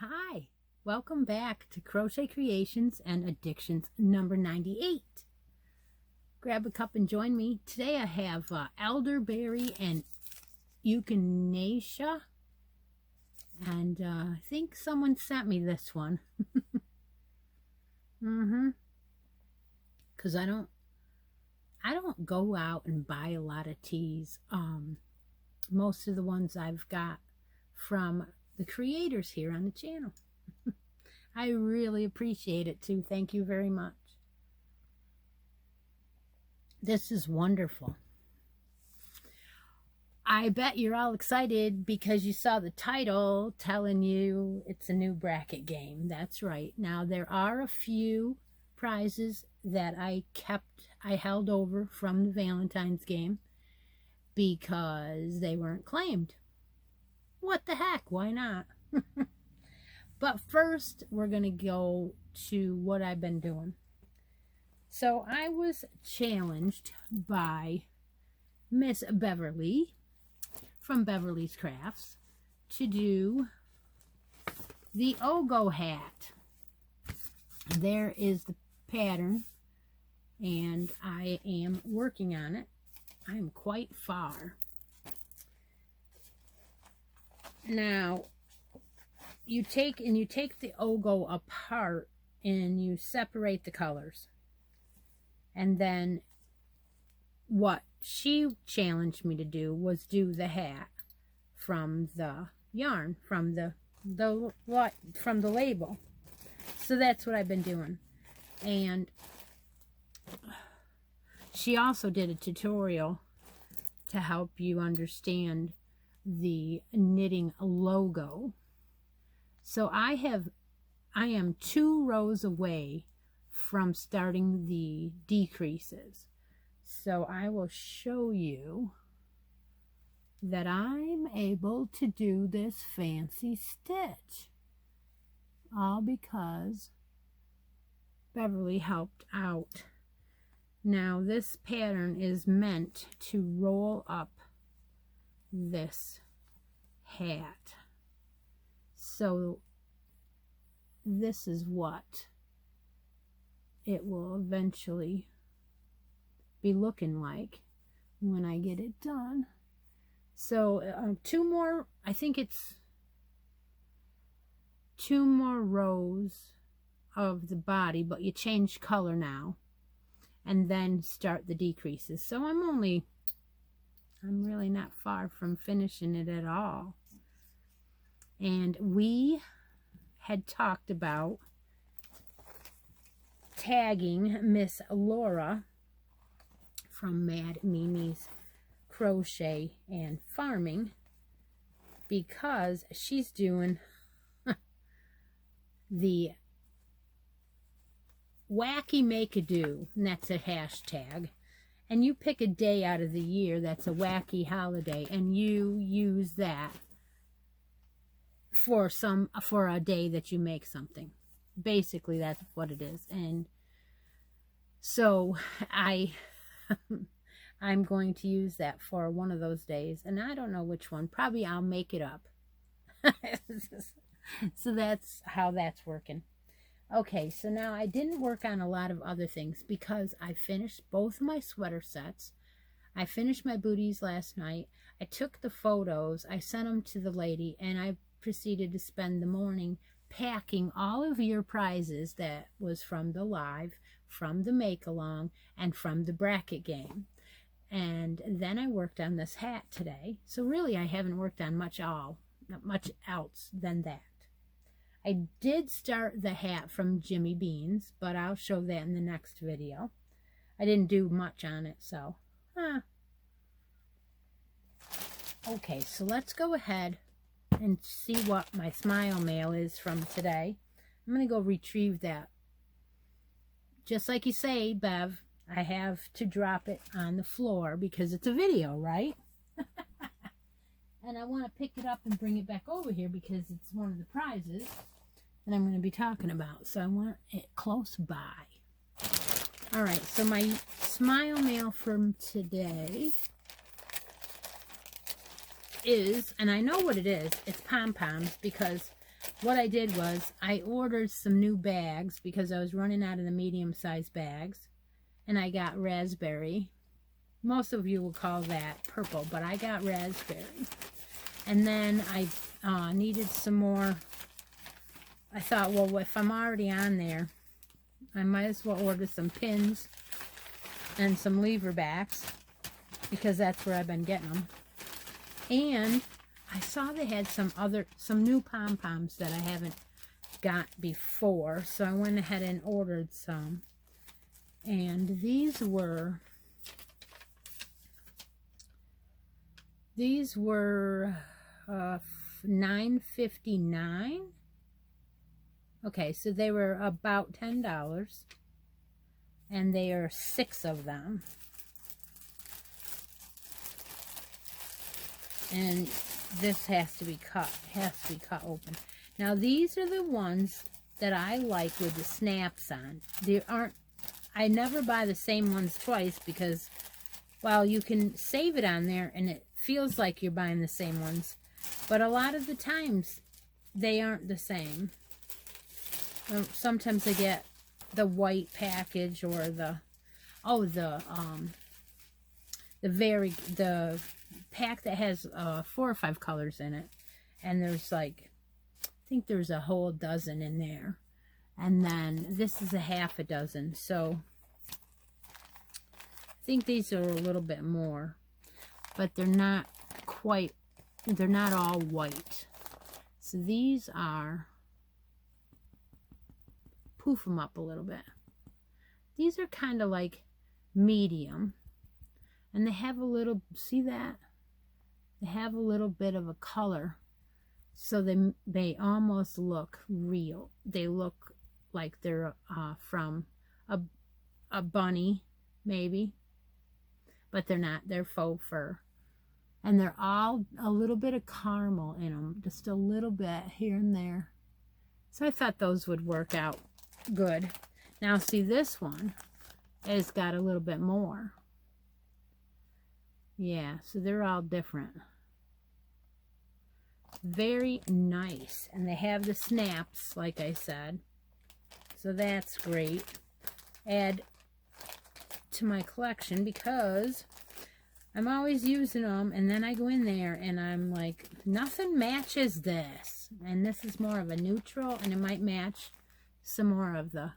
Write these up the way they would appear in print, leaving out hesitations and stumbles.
Hi, welcome back to Crochet Creations and Addictions number 98. Grab a cup and join me. Today I have elderberry and echinacea, and I think someone sent me this one. Because I don't go out and buy a lot of teas. Most of the ones I've got from the creators here on the channel. I really appreciate it too. Thank you very much. This is wonderful. I bet you're all excited because you saw the title telling you it's a new bracket game. That's right. Now there are a few prizes that I held over from the Valentine's game because they weren't claimed. What the heck? Why not? But first, we're going to go to what I've been doing. So I was challenged by Miss Beverly from Beverly's Crafts to do the Ogo hat. There is the pattern, and I am working on it. I'm quite far. Now, you take the Ogo apart and you separate the colors. And then what she challenged me to do was do the hat from the yarn, from the label. So that's what I've been doing. And she also did a tutorial to help you understand the knitting logo. So I am 2 rows away from starting the decreases. So I will show you that I'm able to do this fancy stitch. All because Beverly helped out. Now this pattern is meant to roll up this hat. So this is what it will eventually be looking like when I get it done. So 2 more, I think it's 2 more rows of the body, but you change color now and then start the decreases. So I'm really not far from finishing it at all. And we had talked about tagging Miss Laura from Mad Mimi's Crochet and Farming because she's doing the Wacky Make-A-Do, and that's a hashtag. And you pick a day out of the year that's a wacky holiday, and you use that for a day that you make something. Basically, that's what it is. And so I'm going to use that for one of those days, and I don't know which one. Probably I'll make it up. So that's how that's working. Okay, so now I didn't work on a lot of other things because I finished both of my sweater sets. I finished my booties last night. I took the photos, I sent them to the lady, and I proceeded to spend the morning packing all of your prizes that was from the live, from the make-along, and from the bracket game. And then I worked on this hat today. So really I haven't worked on not much else than that. I did start the hat from Jimmy Beans, but I'll show that in the next video. I didn't do much on it, so. Okay, so let's go ahead and see what my smile mail is from today. I'm going to go retrieve that. Just like you say, Bev, I have to drop it on the floor because it's a video, right? And I want to pick it up and bring it back over here because it's one of the prizes that I'm going to be talking about. So I want it close by. All right, so my smile mail from today is, and I know what it is, it's pom-poms, because what I did was I ordered some new bags because I was running out of the medium-sized bags, and I got raspberry. Most of you will call that purple, but I got raspberry. And then I needed some more. I thought, well, if I'm already on there, I might as well order some pins and some lever backs because that's where I've been getting them. And I saw they had some new pom-poms that I haven't got before, so I went ahead and ordered some. And these were $9.59. Okay, so they were about $10, and they are 6 of them. And this has to be cut open. Now these are the ones that I like with the snaps on. I never buy the same ones twice because, well, you can save it on there and it feels like you're buying the same ones, but a lot of the times they aren't the same. Sometimes I get the white package or the pack that has 4 or 5 colors in it, and there's like, I think there's a whole dozen in there, and then this is a half a dozen, so I think these are a little bit more, but they're not all white. So these are, poof them up a little bit. These are kind of like medium, and they have a little, see that? They have a little bit of a color, so they almost look real. They look like they're from a bunny, maybe, but they're not. They're faux fur, and they're all a little bit of caramel in them, just a little bit here and there. So I thought those would work out good. Now see, this one has got a little bit more. Yeah, so they're all different. Very nice. And they have the snaps, like I said. So that's great. Add to my collection because I'm always using them, and then I go in there and I'm like, nothing matches this. And this is more of a neutral, and it might match some more of the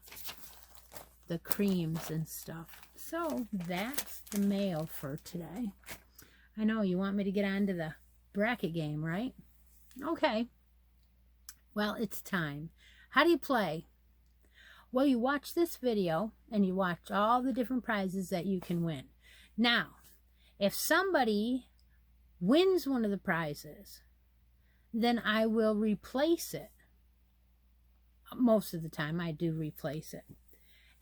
creams and stuff. So that's the mail for today. I know you want me to get on to the bracket game, right? Okay. Well, it's time. How do you play? Well, you watch this video and you watch all the different prizes that you can win. Now, if somebody wins one of the prizes, then I will replace it. Most of the time I do replace it.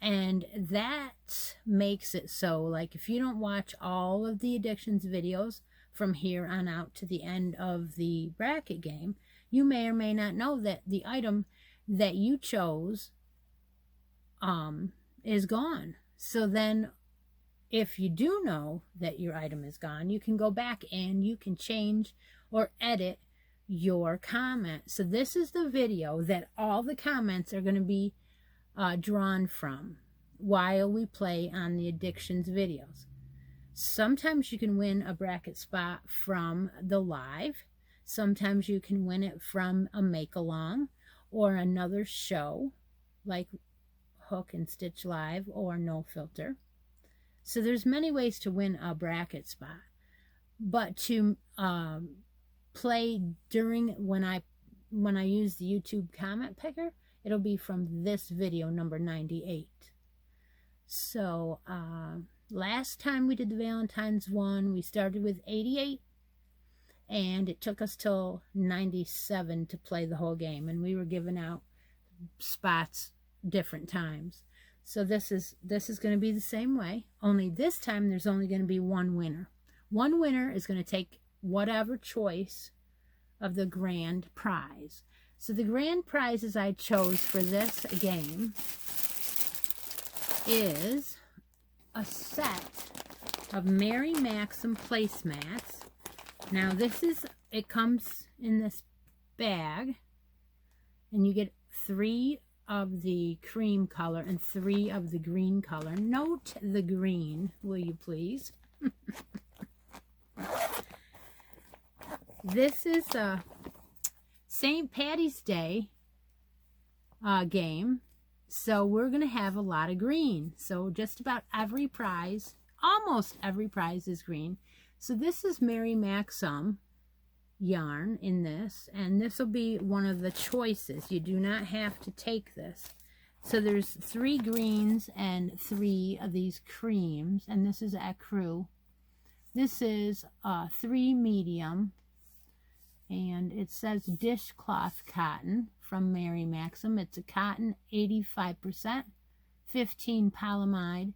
And that makes it so, like, if you don't watch all of the addictions videos from here on out to the end of the bracket game, you may or may not know that the item that you chose is gone. So then if you do know that your item is gone, you can go back and you can change or edit your comment. So this is the video that all the comments are going to be drawn from while we play on the addictions videos. Sometimes you can win a bracket spot from the live. Sometimes you can win it from a make-along or another show like Hook and Stitch Live or No Filter. So there's many ways to win a bracket spot. But to play during when I use the YouTube comment picker, it'll be from this video number 98. So last time we did the Valentine's one, we started with 88, and it took us till 97 to play the whole game, and we were giving out spots different times. So this is going to be the same way, only this time there's only going to be one winner. One winner is going to take whatever choice of the grand prize. So the grand prizes I chose for this game is a set of Mary Maxim placemats. Now it comes in this bag, and you get 3 of the cream color and 3 of the green color. Note the green, will you please? This is a St. Patty's Day game, so we're going to have a lot of green. So just about every prize, almost every prize is green. So this is Mary Maxim yarn in this, and this will be one of the choices. You do not have to take this. So there's 3 greens and 3 of these creams, and this is ecru. This is 3 medium, and it says dishcloth cotton from Mary Maxim. It's a cotton 85%, 15 polyamide.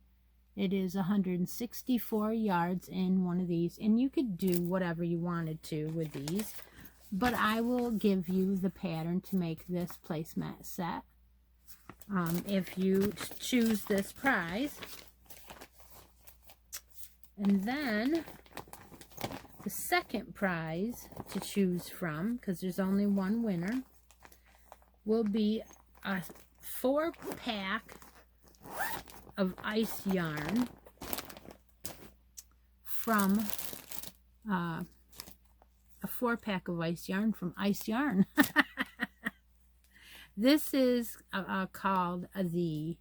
It is 164 yards in one of these, and you could do whatever you wanted to with these, but I will give you the pattern to make this placemat set if you choose this prize. And then the second prize to choose from, because there's only one winner, will be a 4-pack of ice yarn from a 4-pack of ice yarn from Ice Yarn. This is called the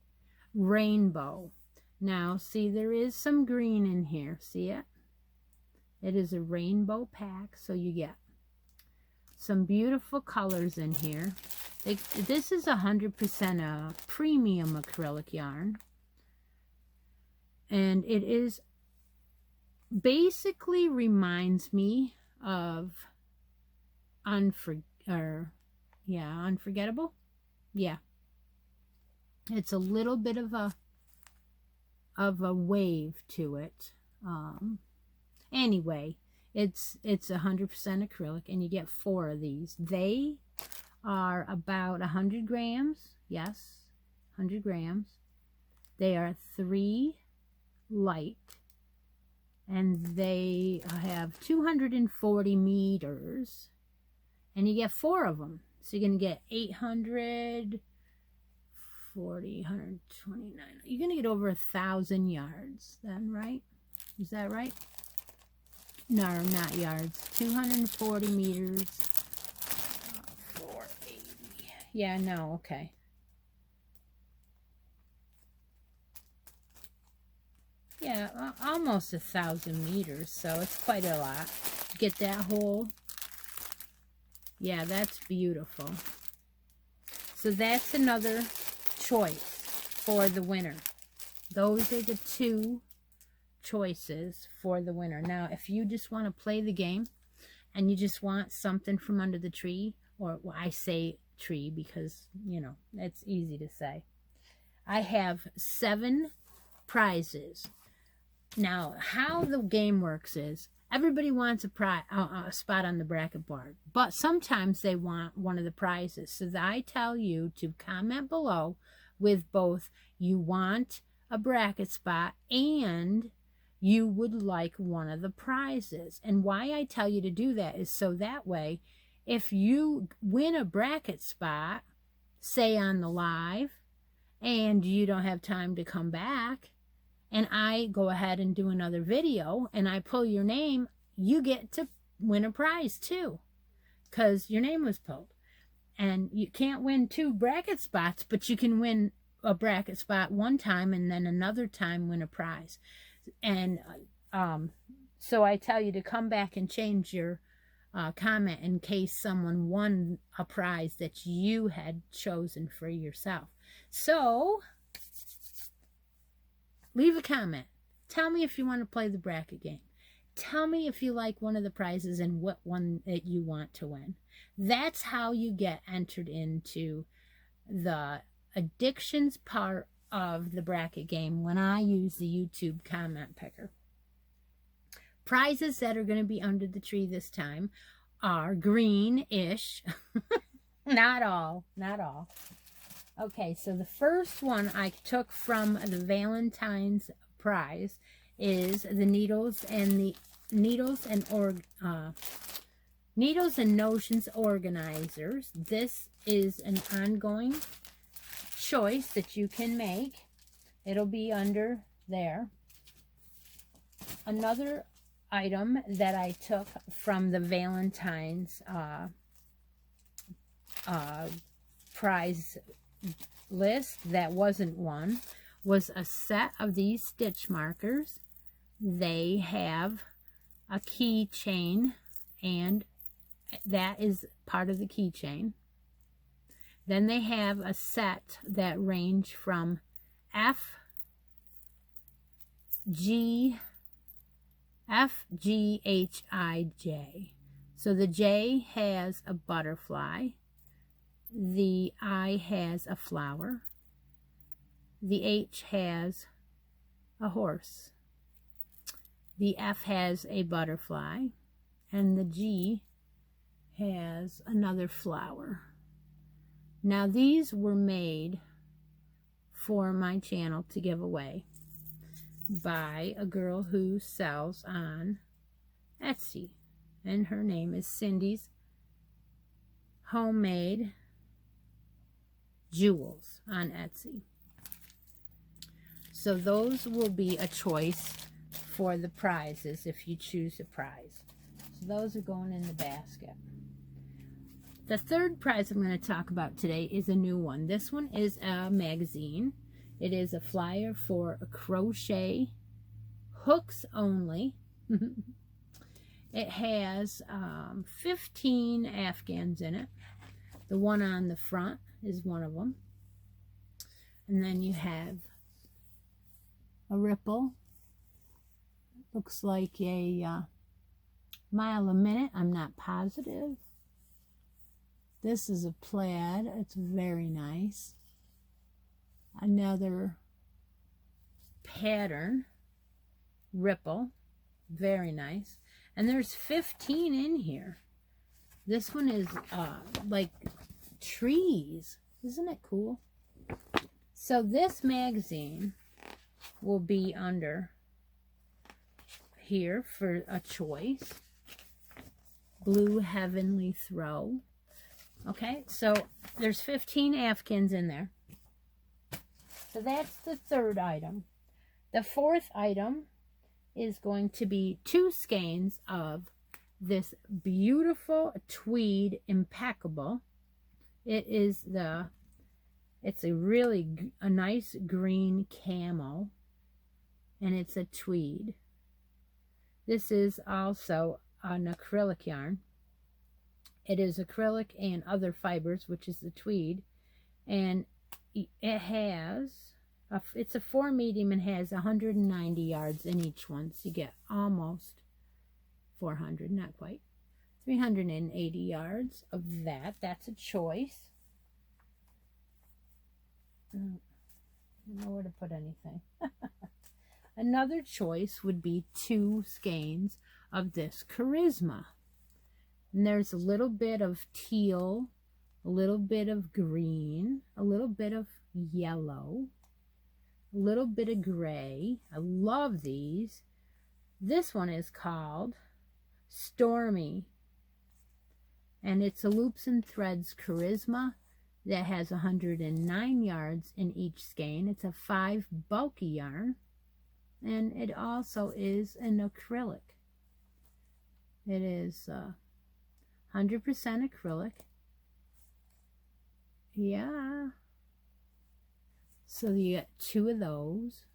Rainbow. Now, see, there is some green in here. See it? It is a rainbow pack, so you get some beautiful colors in here. This is 100% premium acrylic yarn. And it is basically reminds me of Unforgettable. Yeah. It's a little bit of a wave to it. Anyway, it's 100% acrylic, and you get 4 of these. They are about 100 grams. Yes, 100 grams. They are 3 light, and they have 240 meters, and you get 4 of them. So you're going to get 840, 129. You're going to get over 1,000 yards then, right? Is that right? No, not yards. 240 meters. 480. Yeah, no, okay. Yeah, almost 1,000 meters, so it's quite a lot. Get that whole. Yeah, that's beautiful. So that's another choice for the winner. Those are the 2 choices for the winner. Now, if you just want to play the game and you just want something from under the tree, or well, I say tree because, you know, it's easy to say. I have 7 prizes. Now, how the game works is everybody wants a spot on the bracket board, but sometimes they want one of the prizes. So I tell you to comment below with both you want a bracket spot and you would like one of the prizes. And why I tell you to do that is so that way, if you win a bracket spot, say on the live, and you don't have time to come back, and I go ahead and do another video, and I pull your name, you get to win a prize too. because your name was pulled. And you can't win 2 bracket spots, but you can win a bracket spot one time and then another time win a prize. And so I tell you to come back and change your comment in case someone won a prize that you had chosen for yourself. So leave a comment. Tell me if you want to play the bracket game. Tell me if you like one of the prizes and what one that you want to win. That's how you get entered into the addictions part of the bracket game when I use the YouTube comment picker. Prizes that are going to be under the tree this time are green-ish. Not all. Okay, so the first one I took from the Valentine's prize is the Needles and Notions organizers. This is an ongoing choice that you can make. It'll be under there. Another item that I took from the Valentine's prize list that wasn't one was a set of these stitch markers. They have a keychain, and that is part of the keychain. Then they have a set that range from F, G, H, I, J. So the J has a butterfly. The I has a flower. The H has a horse. The F has a butterfly. And the G has another flower. Now these were made for my channel to give away by a girl who sells on Etsy. And her name is Cindy's Homemade Jewels on Etsy. So those will be a choice for the prizes if you choose a prize. So those are going in the basket. The third prize I'm going to talk about today is a new one. This one is a magazine. It is a flyer for a crochet hooks only. It has 15 afghans in it. The one on the front is one of them. And then you have a ripple. Looks like a mile a minute. I'm not positive. This is a plaid. It's very nice. Another pattern ripple. Very nice. And there's 15 in here. This one is like trees. Isn't it cool? So this magazine will be under here for a choice. Blue Heavenly Throw. Okay, so there's 15 afghans in there. So that's the third item. The fourth item is going to be 2 skeins of this beautiful tweed impeccable. It's a nice green camo, and it's a tweed. This is also an acrylic yarn. It is acrylic and other fibers, which is the tweed, and it has it's a 4 medium and has 190 yards in each one, so you get almost 400, not quite, 380 yards of that. That's a choice. I don't know where to put anything. Another choice would be 2 skeins of this Charisma. And there's a little bit of teal, a little bit of green, a little bit of yellow, a little bit of gray. I love these. This one is called Stormy. And it's a Loops and Threads Charisma that has 109 yards in each skein. It's a 5 bulky yarn. And it also is an acrylic. It is 100% acrylic. Yeah. So you get 2 of those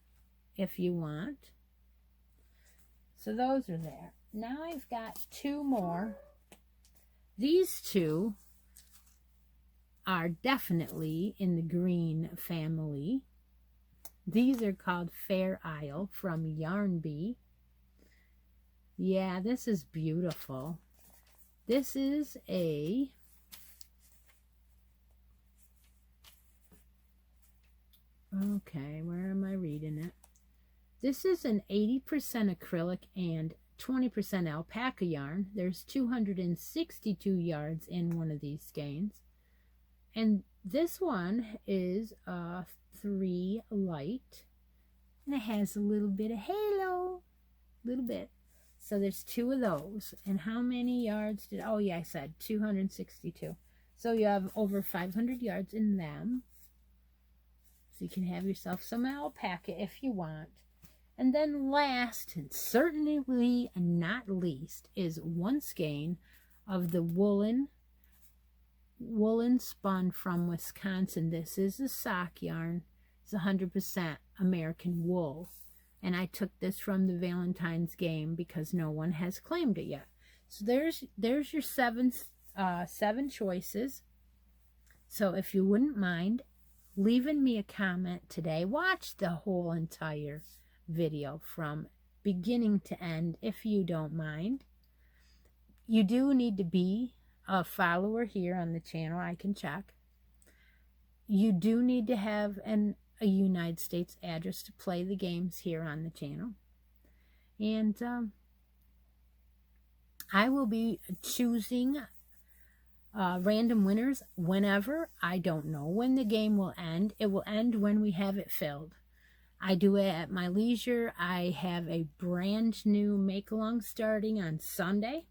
if you want. So those are there. Now I've got 2 more. These 2 are definitely in the green family. These are called Fair Isle from Yarn Bee. Yeah, this is beautiful. This is a okay, where am I reading it? This is an 80% acrylic and 20% alpaca yarn. There's 262 yards in one of these skeins. And this one is 3 light. And it has a little bit of halo. Little bit. So there's 2 of those. And how many yards did... Oh, yeah, I said 262. So you have over 500 yards in them. So you can have yourself some alpaca if you want. And then last, and certainly not least, is 1 skein of the woolen spun from Wisconsin. This is a sock yarn. It's 100% American wool. And I took this from the Valentine's game because no one has claimed it yet. So there's your 7 choices. So if you wouldn't mind leaving me a comment today, watch the whole entire video from beginning to end if you don't mind. You do need to be a follower here on the channel. I can check. You do need to have a United States address to play the games here on the channel. And I will be choosing random winners whenever. I don't know when the game will end. It will end when we have it filled. I do it at my leisure. I have a brand new make-along starting on Sunday.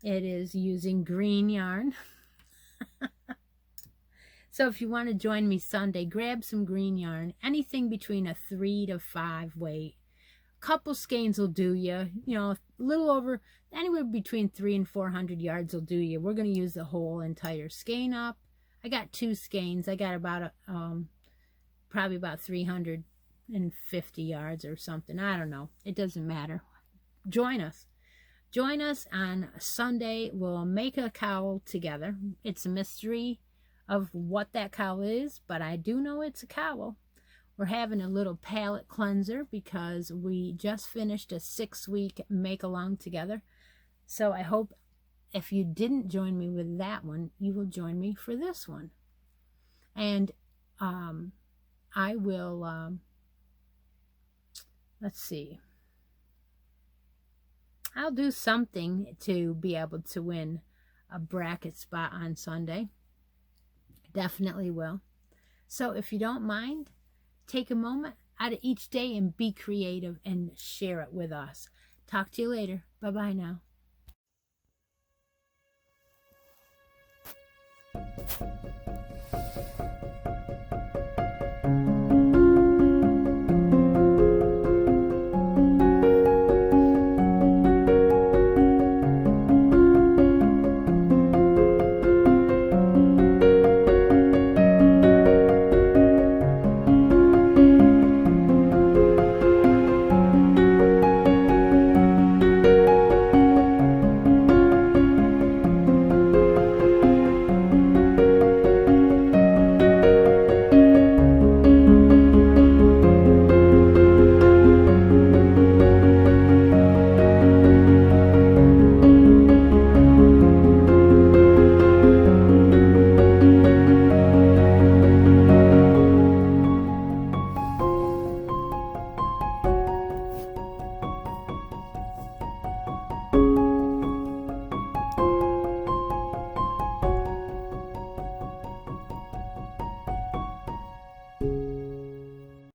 It is using green yarn. So if you want to join me Sunday, grab some green yarn. Anything between a 3 to 5 weight. A couple skeins will do you. You know, a little over, anywhere between 300 and 400 yards will do you. We're going to use the whole entire skein up. I got 2 skeins. I got about probably about 350 yards or something. I don't know. It doesn't matter. Join us. Join us on Sunday. We'll make a cowl together. It's a mystery of what that cowl is, but I do know it's a cowl. We're having a little palette cleanser because we just finished a 6-week make-along together. So I hope if you didn't join me with that one, you will join me for this one. And I will... let's see. I'll do something to be able to win a bracket spot on Sunday. Definitely will. So if you don't mind, take a moment out of each day and be creative and share it with us. Talk to you later. Bye-bye now.